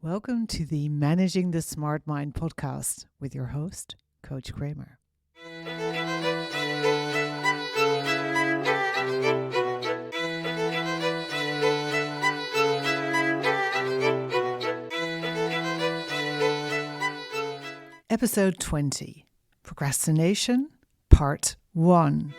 Welcome to the Managing the Smart Mind podcast with your host, Coach Kramer. Episode 20, Procrastination, Part 1.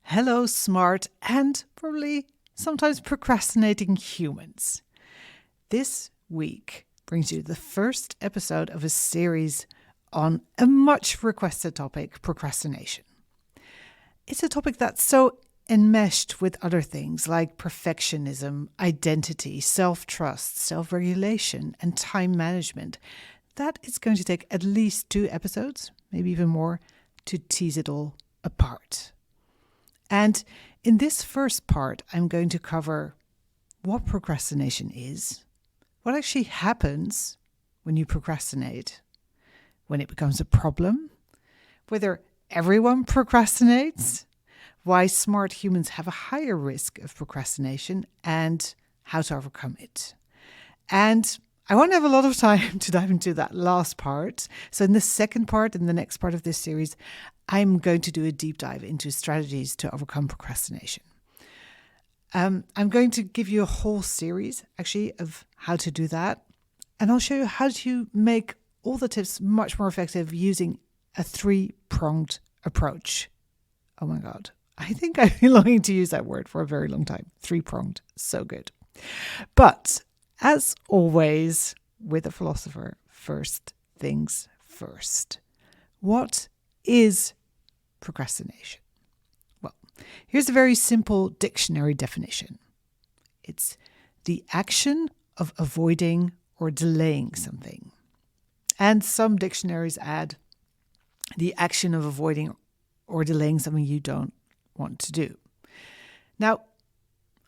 Hello, smart and probably sometimes procrastinating humans. This week brings you the first episode of a series on a much requested topic, procrastination. It's a topic that's so enmeshed with other things like perfectionism, identity, self-trust, self-regulation, and time management that it's going to take at least 2 episodes, maybe even more, to tease it all apart. And in this first part, I'm going to cover what procrastination is, what actually happens when you procrastinate, when it becomes a problem, whether everyone procrastinates, why smart humans have a higher risk of procrastination, and how to overcome it. And I won't have a lot of time to dive into that last part. So in the second part, in the next part of this series, I'm going to do a deep dive into strategies to overcome procrastination. I'm going to give you a whole series, actually, of how to do that. And I'll show you how to make all the tips much more effective using a 3-pronged approach. Oh my God. I think I've been longing to use that word for a very long time. 3-pronged. So good. But as always, with a philosopher, first things first. What is procrastination? Well, here's a very simple dictionary definition. It's the action of avoiding or delaying something. And some dictionaries add the action of avoiding or delaying something you don't want to do. Now,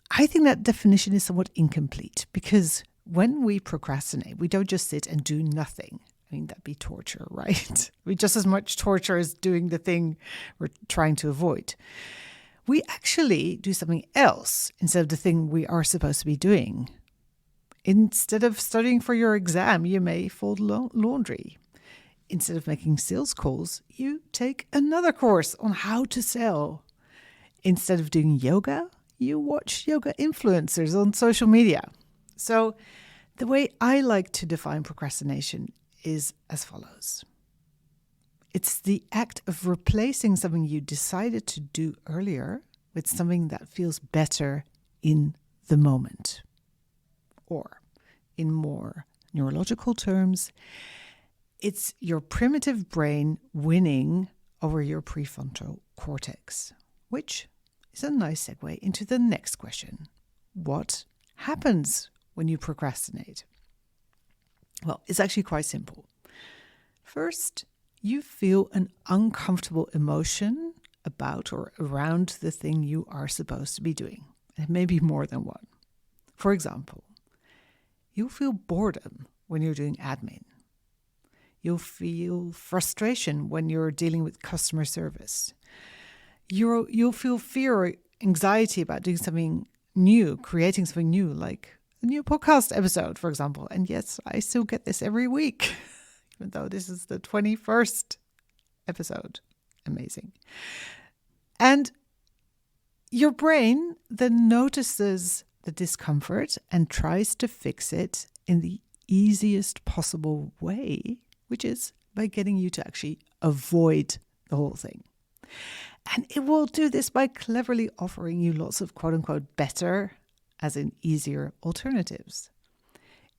I think that definition is somewhat incomplete because when we procrastinate, we don't just sit and do nothing. I mean, that'd be torture, right? We just as much torture as doing the thing we're trying to avoid. We actually do something else instead of the thing we are supposed to be doing. Instead of studying for your exam, you may fold laundry. Instead of making sales calls, you take another course on how to sell. Instead of doing yoga, you watch yoga influencers on social media. So the way I like to define procrastination is as follows. It's the act of replacing something you decided to do earlier with something that feels better in the moment. Or, in more neurological terms, it's your primitive brain winning over your prefrontal cortex, which is a nice segue into the next question. What happens when you procrastinate? Well, it's actually quite simple. First, you feel an uncomfortable emotion about or around the thing you are supposed to be doing. It may be more than one. For example, you'll feel boredom when you're doing admin. You'll feel frustration when you're dealing with customer service. You'll feel fear or anxiety about doing something new, creating something new, like a new podcast episode, for example. And yes, I still get this every week, even though this is the 21st episode. Amazing. And your brain then notices the discomfort and tries to fix it in the easiest possible way, which is by getting you to actually avoid the whole thing. And it will do this by cleverly offering you lots of quote unquote better, as in easier alternatives.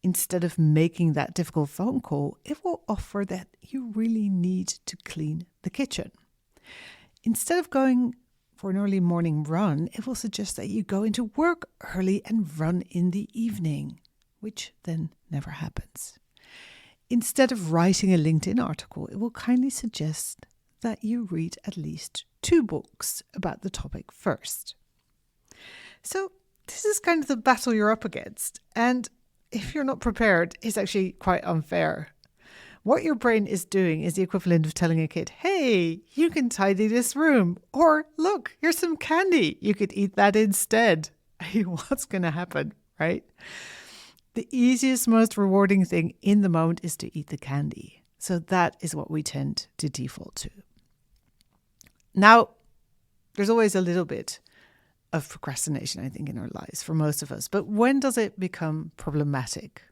Instead of making that difficult phone call, it will offer that you really need to clean the kitchen. Instead of going for an early morning run, it will suggest that you go into work early and run in the evening, which then never happens. Instead of writing a LinkedIn article, it will kindly suggest that you read at least 2 books about the topic first. So this is kind of the battle you're up against. And if you're not prepared, it's actually quite unfair. What your brain is doing is the equivalent of telling a kid, hey, you can tidy this room. Or look, here's some candy. You could eat that instead. What's going to happen, right? The easiest, most rewarding thing in the moment is to eat the candy. So that is what we tend to default to. Now, there's always a little bit of procrastination, I think, in our lives for most of us. But when does it become problematic?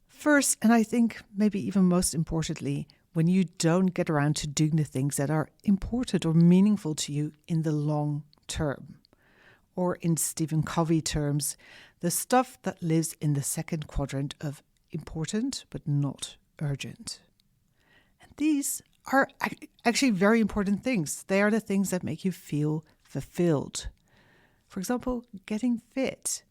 First, and I think maybe even most importantly, when you don't get around to doing the things that are important or meaningful to you in the long term. Or in Stephen Covey terms, the stuff that lives in the second quadrant of important but not urgent. And these are actually very important things. They are the things that make you feel fulfilled. For example, getting fit,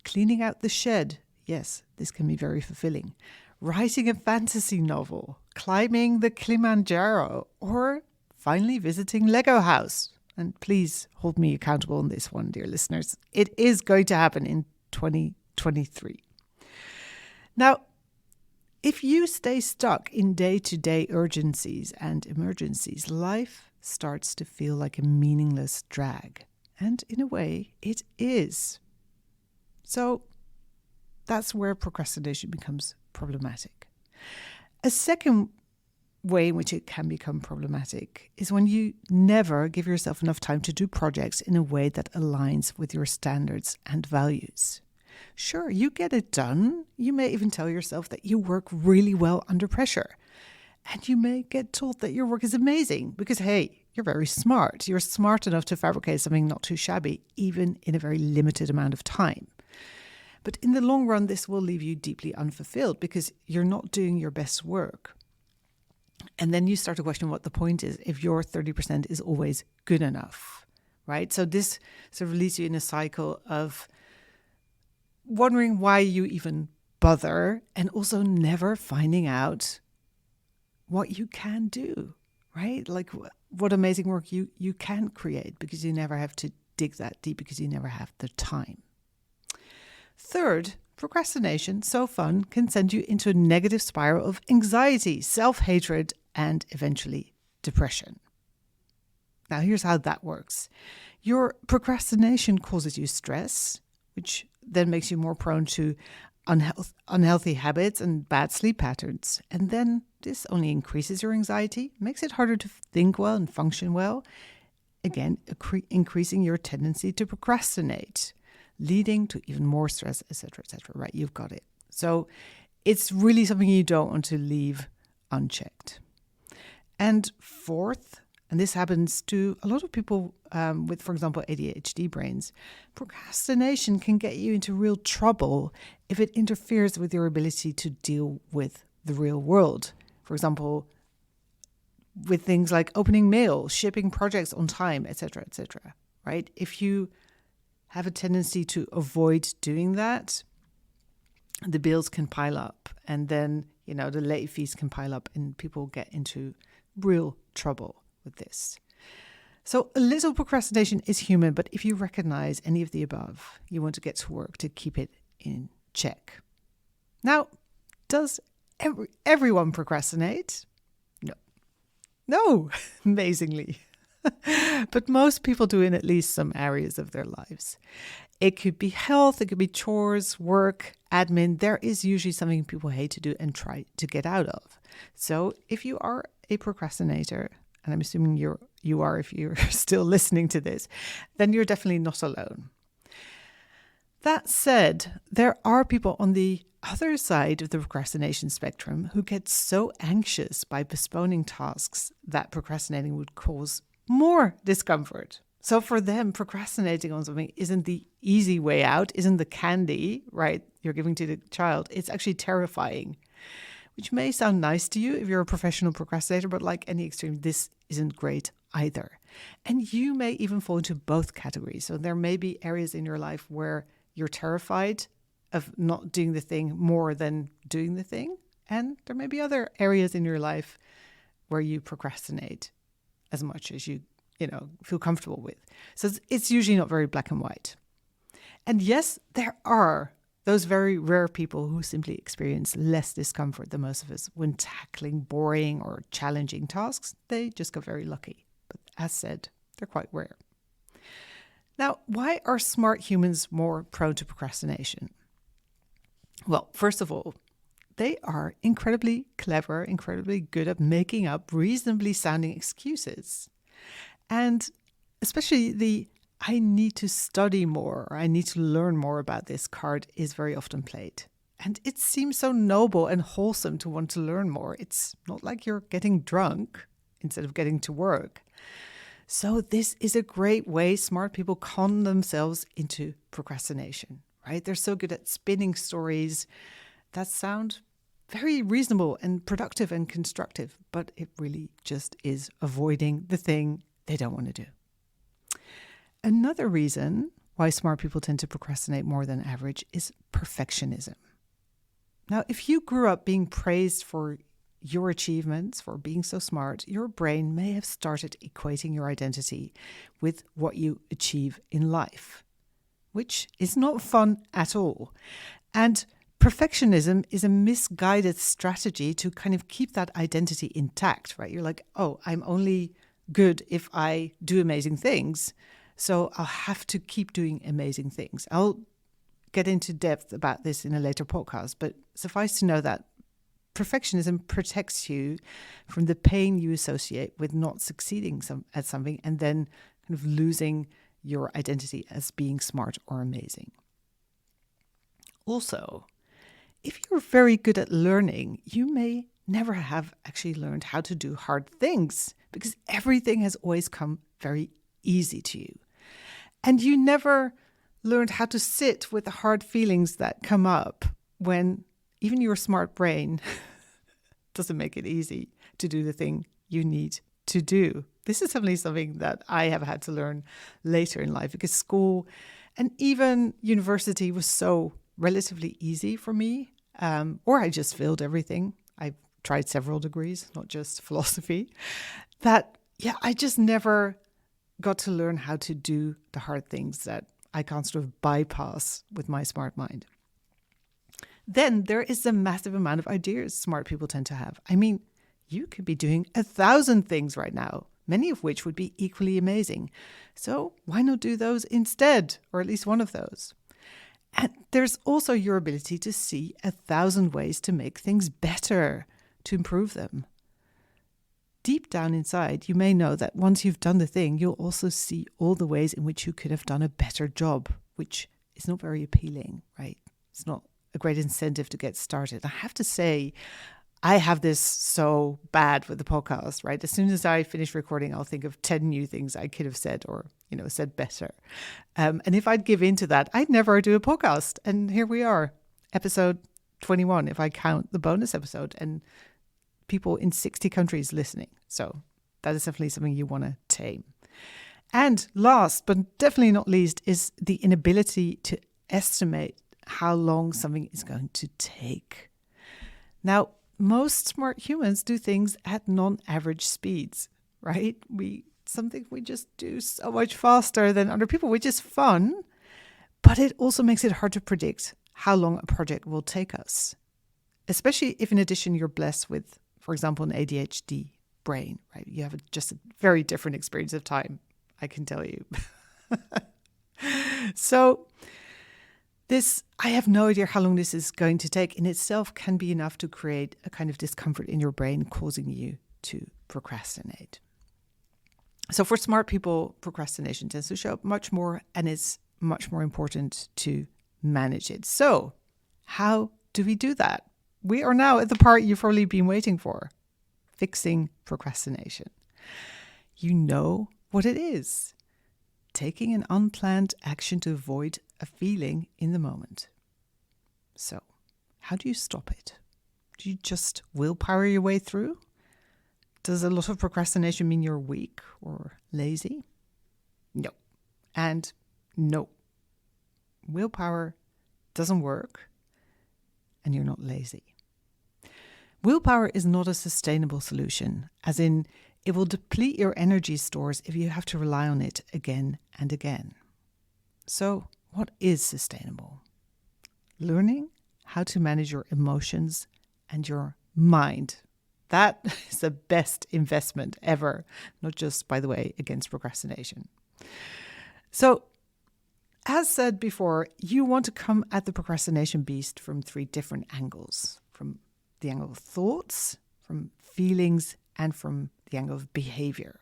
cleaning out the shed. Yes, this can be very fulfilling. Writing a fantasy novel, climbing the Kilimanjaro, or finally visiting Lego House. And please hold me accountable on this one, dear listeners. It is going to happen in 2023. Now, if you stay stuck in day-to-day urgencies and emergencies, life starts to feel like a meaningless drag. And in a way, it is. So that's where procrastination becomes problematic. A second way in which it can become problematic is when you never give yourself enough time to do projects in a way that aligns with your standards and values. Sure, you get it done. You may even tell yourself that you work really well under pressure. And you may get told that your work is amazing because, hey, you're very smart. You're smart enough to fabricate something not too shabby, even in a very limited amount of time. But in the long run, this will leave you deeply unfulfilled because you're not doing your best work. And then you start to question what the point is if your 30% is always good enough, right? So this sort of leads you in a cycle of wondering why you even bother and also never finding out what you can do, right? Like what amazing work you can create because you never have to dig that deep because you never have the time. Third, procrastination, so fun, can send you into a negative spiral of anxiety, self-hatred, and eventually depression. Now, here's how that works. Your procrastination causes you stress, which then makes you more prone to unhealthy habits and bad sleep patterns. And then this only increases your anxiety, makes it harder to think well and function well. Again, increasing your tendency to procrastinate, leading to even more stress, etc., right? You've got it. So it's really something you don't want to leave unchecked. And fourth, and this happens to a lot of people with, for example, ADHD brains, procrastination can get you into real trouble if it interferes with your ability to deal with the real world. For example, with things like opening mail, shipping projects on time, etc., right? If you have a tendency to avoid doing that, the bills can pile up and then, the late fees can pile up and people get into real trouble with this. So a little procrastination is human, but if you recognize any of the above, you want to get to work to keep it in check. Now, does everyone procrastinate? No, amazingly. But most people do in at least some areas of their lives. It could be health, it could be chores, work, admin. There is usually something people hate to do and try to get out of. So if you are a procrastinator, and I'm assuming you are if you're still listening to this, then you're definitely not alone. That said, there are people on the other side of the procrastination spectrum who get so anxious by postponing tasks that procrastinating would cause more discomfort. So for them, procrastinating on something isn't the easy way out, isn't the candy, right, you're giving to the child. It's actually terrifying, which may sound nice to you if you're a professional procrastinator, but like any extreme, this isn't great either. And you may even fall into both categories. So there may be areas in your life where you're terrified of not doing the thing more than doing the thing. And there may be other areas in your life where you procrastinate as much as you feel comfortable with. So it's usually not very black and white. And yes, there are those very rare people who simply experience less discomfort than most of us when tackling boring or challenging tasks, they just got very lucky. But as said, they're quite rare. Now, why are smart humans more prone to procrastination? Well, first of all, they are incredibly clever, incredibly good at making up reasonably sounding excuses. And especially the I need to study more, or I need to learn more about this card is very often played. And it seems so noble and wholesome to want to learn more. It's not like you're getting drunk instead of getting to work. So this is a great way smart people con themselves into procrastination, right? They're so good at spinning stories that sound very reasonable and productive and constructive, but it really just is avoiding the thing they don't want to do. Another reason why smart people tend to procrastinate more than average is perfectionism. Now, if you grew up being praised for your achievements, for being so smart, your brain may have started equating your identity with what you achieve in life, which is not fun at all. And perfectionism is a misguided strategy to kind of keep that identity intact, right? You're like, oh, I'm only good if I do amazing things. So I'll have to keep doing amazing things. I'll get into depth about this in a later podcast, but suffice to know that perfectionism protects you from the pain you associate with not succeeding at something and then kind of losing your identity as being smart or amazing. Also, if you're very good at learning, you may never have actually learned how to do hard things because everything has always come very easy to you. And you never learned how to sit with the hard feelings that come up when even your smart brain doesn't make it easy to do the thing you need to do. This is definitely something that I have had to learn later in life because school and even university was so relatively easy for me, or I just failed everything. I tried several degrees, not just philosophy, I just never got to learn how to do the hard things that I can't sort of bypass with my smart mind. Then there is a massive amount of ideas smart people tend to have. I mean, you could be doing 1,000 things right now, many of which would be equally amazing. So why not do those instead, or at least one of those? And there's also your ability to see 1,000 ways to make things better, to improve them. Deep down inside, you may know that once you've done the thing, you'll also see all the ways in which you could have done a better job, which is not very appealing, right? It's not a great incentive to get started. I have to say, I have this so bad with the podcast, right? As soon as I finish recording, I'll think of 10 new things I could have said or, said better. And if I'd give in to that, I'd never do a podcast. And here we are, episode 21, if I count the bonus episode, and people in 60 countries listening. So that is definitely something you want to tame. And last, but definitely not least, is the inability to estimate how long something is going to take. Now, most smart humans do things at non-average speeds, right? Something we just do so much faster than other people, which is fun, but it also makes it hard to predict how long a project will take us, especially if in addition you're blessed with, for example, an ADHD brain, right? You have just a very different experience of time, I can tell you. So I have no idea how long this is going to take in itself can be enough to create a kind of discomfort in your brain, causing you to procrastinate. So for smart people, procrastination tends to show up much more, and it's much more important to manage it. So how do we do that? We are now at the part you've probably been waiting for, fixing procrastination. You know what it is. Taking an unplanned action to avoid a feeling in the moment. So, how do you stop it? Do you just willpower your way through? Does a lot of procrastination mean you're weak or lazy? No. And no. Willpower doesn't work, and you're not lazy. Willpower is not a sustainable solution, as in it will deplete your energy stores if you have to rely on it again and again. So, what is sustainable? learning how to manage your emotions and your mind. That is the best investment ever, not just, by the way, against procrastination. So, as said before, you want to come at the procrastination beast from 3 different angles. From the angle of thoughts, from feelings, and from the angle of behavior.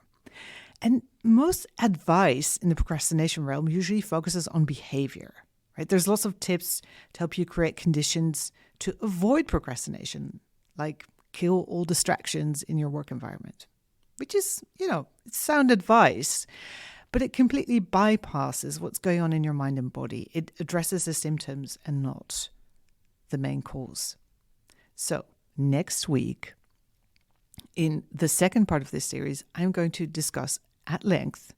And most advice in the procrastination realm usually focuses on behavior, right? There's lots of tips to help you create conditions to avoid procrastination, like kill all distractions in your work environment, which is, it's sound advice, but it completely bypasses what's going on in your mind and body. It addresses the symptoms and not the main cause. So next week, in the second part of this series, I'm going to discuss at length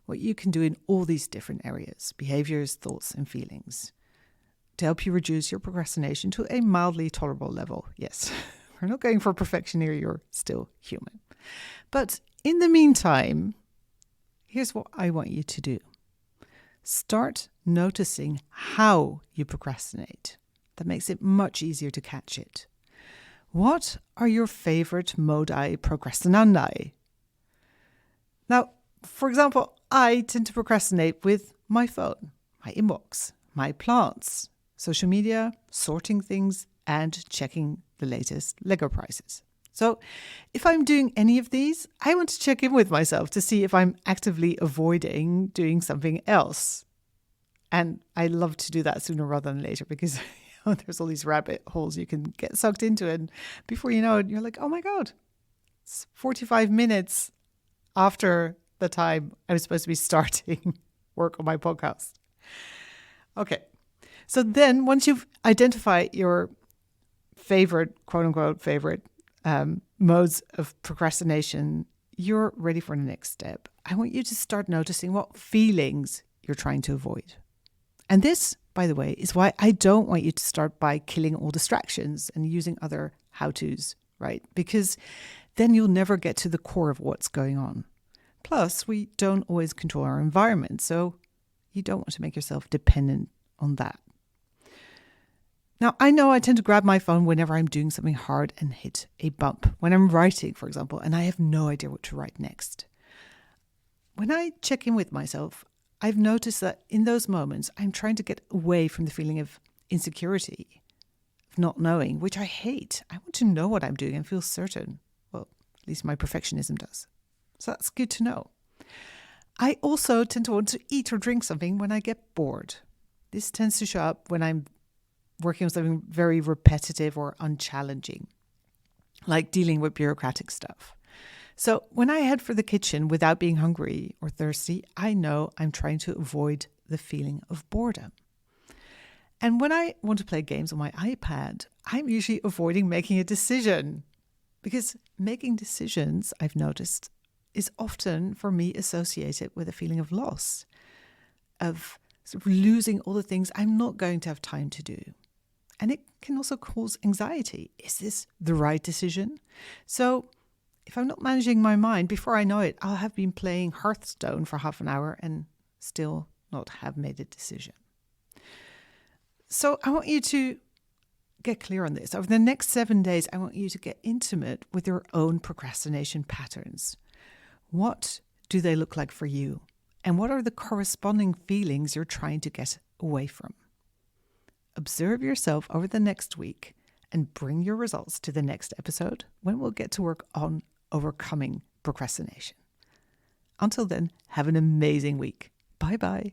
what you can do in all these different areas, behaviors, thoughts, and feelings, to help you reduce your procrastination to a mildly tolerable level. Yes, we're not going for perfection here, you're still human. But in the meantime, here's what I want you to do. Start noticing how you procrastinate. That makes it much easier to catch it. What are your favorite modi procrastinandi? Now, for example, I tend to procrastinate with my phone, my inbox, my plants, social media, sorting things, and checking the latest Lego prices. So if I'm doing any of these, I want to check in with myself to see if I'm actively avoiding doing something else. And I love to do that sooner rather than later because there's all these rabbit holes you can get sucked into. And before you know it, you're like, oh my God, it's 45 minutes after the time I was supposed to be starting work on my podcast. Okay. So then once you've identified your favorite, quote unquote, favorite modes of procrastination, you're ready for the next step. I want you to start noticing what feelings you're trying to avoid. And this, by the way, is why I don't want you to start by killing all distractions and using other how-tos, right? Because then you'll never get to the core of what's going on. Plus, we don't always control our environment, so you don't want to make yourself dependent on that. Now, I know I tend to grab my phone whenever I'm doing something hard and hit a bump. When I'm writing, for example, and I have no idea what to write next. When I check in with myself, I've noticed that in those moments, I'm trying to get away from the feeling of insecurity, of not knowing, which I hate. I want to know what I'm doing and feel certain. Well, at least my perfectionism does. So that's good to know. I also tend to want to eat or drink something when I get bored. This tends to show up when I'm working on something very repetitive or unchallenging, like dealing with bureaucratic stuff. So when I head for the kitchen without being hungry or thirsty, I know I'm trying to avoid the feeling of boredom. And when I want to play games on my iPad, I'm usually avoiding making a decision because making decisions, I've noticed, is often for me associated with a feeling of loss, of sort of losing all the things I'm not going to have time to do. And it can also cause anxiety. Is this the right decision? So if I'm not managing my mind, before I know it, I'll have been playing Hearthstone for half an hour and still not have made a decision. So I want you to get clear on this. Over the next 7 days, I want you to get intimate with your own procrastination patterns. What do they look like for you? And what are the corresponding feelings you're trying to get away from? Observe yourself over the next week and bring your results to the next episode when we'll get to work on overcoming procrastination. Until then, have an amazing week. Bye-bye.